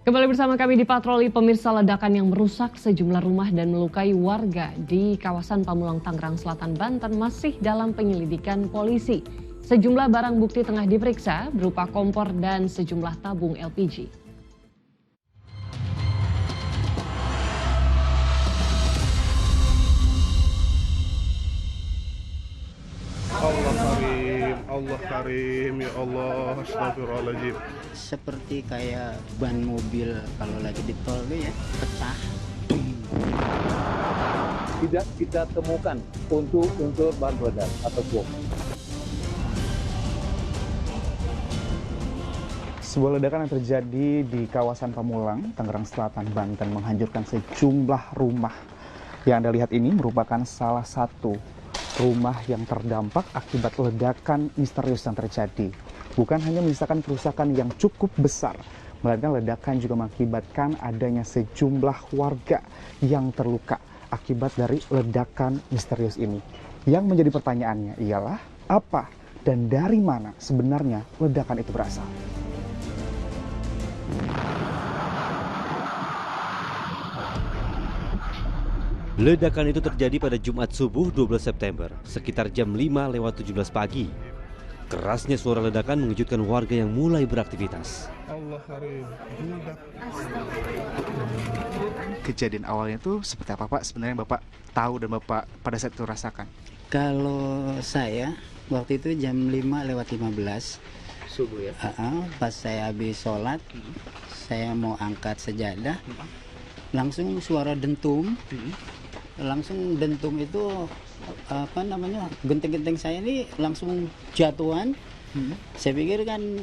Kembali bersama kami di Patroli. Pemirsa, ledakan yang merusak sejumlah rumah dan melukai warga di kawasan Pamulang, Tangerang Selatan, Banten masih dalam penyelidikan polisi. Sejumlah barang bukti tengah diperiksa berupa kompor dan sejumlah tabung LPG. Allah Karim, ya Allah, astagfirullahaladzim. Seperti kayak ban mobil kalau lagi di tol tuh ya, pecah. Tidak kita temukan untuk unsur bahan peledak atau bom. Sebuah ledakan yang terjadi di kawasan Pamulang, Tangerang Selatan, Banten menghancurkan sejumlah rumah. Yang Anda lihat ini merupakan salah satu rumah yang terdampak akibat ledakan misterius yang terjadi. Bukan hanya menyisakan kerusakan yang cukup besar, melainkan ledakan juga mengakibatkan adanya sejumlah warga yang terluka akibat dari ledakan misterius ini. Yang menjadi pertanyaannya ialah apa dan dari mana sebenarnya ledakan itu berasal? Ledakan itu terjadi pada Jumat subuh 12 September, sekitar jam 5:17 pagi. Kerasnya suara ledakan mengejutkan warga yang mulai beraktivitas. Kejadian awalnya itu seperti apa, Pak? Sebenarnya Bapak tahu dan Bapak pada saat itu rasakan? Kalau saya waktu itu jam 5:15 Subuh ya? pas saya habis sholat, saya mau angkat sejadah, langsung suara dentum. Langsung dentum itu genteng-genteng saya ini langsung jatuhan. Saya pikir kan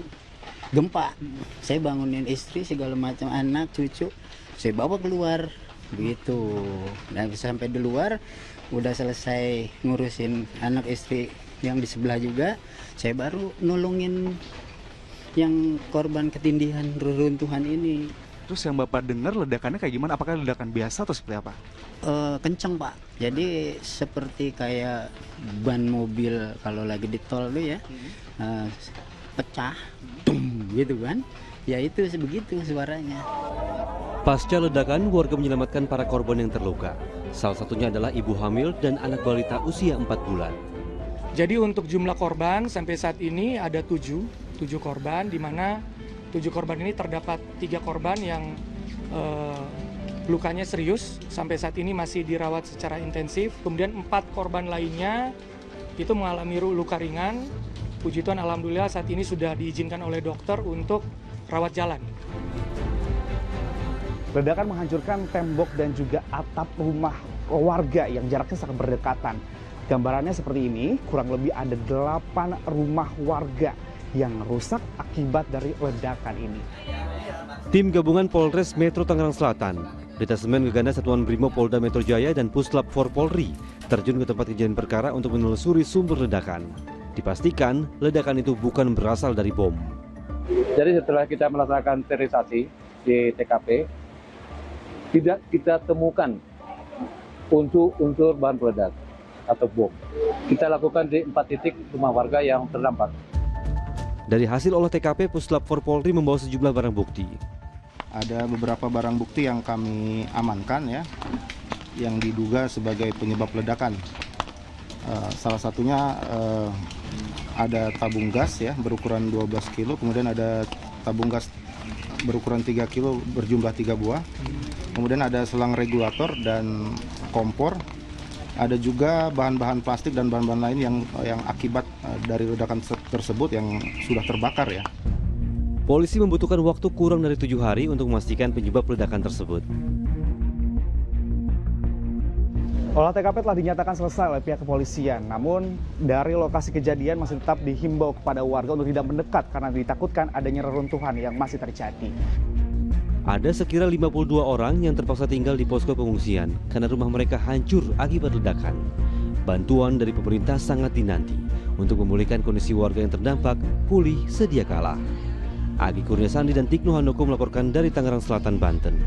gempa. Saya bangunin istri segala macam, anak cucu saya bawa keluar begitu. Dan sampai di luar udah selesai ngurusin anak istri yang di sebelah juga, saya baru nolongin yang korban ketindihan reruntuhan ini. Terus yang Bapak dengar ledakannya kayak gimana? Apakah ledakan biasa atau seperti apa? Kenceng, Pak. Jadi seperti kayak ban mobil kalau lagi di tol tuh ya, pecah, gitu kan? Ya itu sebegitu suaranya. Pasca ledakan, warga menyelamatkan para korban yang terluka. Salah satunya adalah ibu hamil dan anak balita usia 4 bulan. Jadi untuk jumlah korban sampai saat ini ada 7 korban, di mana 7 korban ini terdapat 3 korban yang lukanya serius, sampai saat ini masih dirawat secara intensif. Kemudian 4 korban lainnya itu mengalami luka ringan. Puji Tuhan, alhamdulillah saat ini sudah diizinkan oleh dokter untuk rawat jalan. Ledakan menghancurkan tembok dan juga atap rumah warga yang jaraknya sangat berdekatan. Gambarannya seperti ini, kurang lebih ada 8 rumah warga yang rusak akibat dari ledakan ini. Tim gabungan Polres Metro Tangerang Selatan, Detasemen Gegana Satuan Brimob Polda Metro Jaya dan Puslap 4 Polri terjun ke tempat kejadian perkara untuk menelusuri sumber ledakan. Dipastikan ledakan itu bukan berasal dari bom. Jadi setelah kita melaksanakan sterilisasi di TKP, tidak kita temukan unsur bahan peledak atau bom. Kita lakukan di 4 titik rumah warga yang terdampak. Dari hasil olah TKP, Puslap 4 Polri membawa sejumlah barang bukti. Ada beberapa barang bukti yang kami amankan ya, yang diduga sebagai penyebab ledakan. Salah satunya ada tabung gas ya berukuran 12 kilo, kemudian ada tabung gas berukuran 3 kilo berjumlah 3 buah. Kemudian ada selang regulator dan kompor. Ada juga bahan-bahan plastik dan bahan-bahan lain yang akibat dari ledakan tersebut yang sudah terbakar ya. Polisi membutuhkan waktu kurang dari 7 hari untuk memastikan penyebab ledakan tersebut. Olah TKP telah dinyatakan selesai oleh pihak kepolisian. Namun dari lokasi kejadian masih tetap dihimbau kepada warga untuk tidak mendekat karena ditakutkan adanya reruntuhan yang masih terjadi. Ada sekira 52 orang yang terpaksa tinggal di posko pengungsian karena rumah mereka hancur akibat ledakan. Bantuan dari pemerintah sangat dinanti untuk memulihkan kondisi warga yang terdampak pulih sedia kala. Agi Kurniasandi dan Tiknu Handoko melaporkan dari Tangerang Selatan, Banten.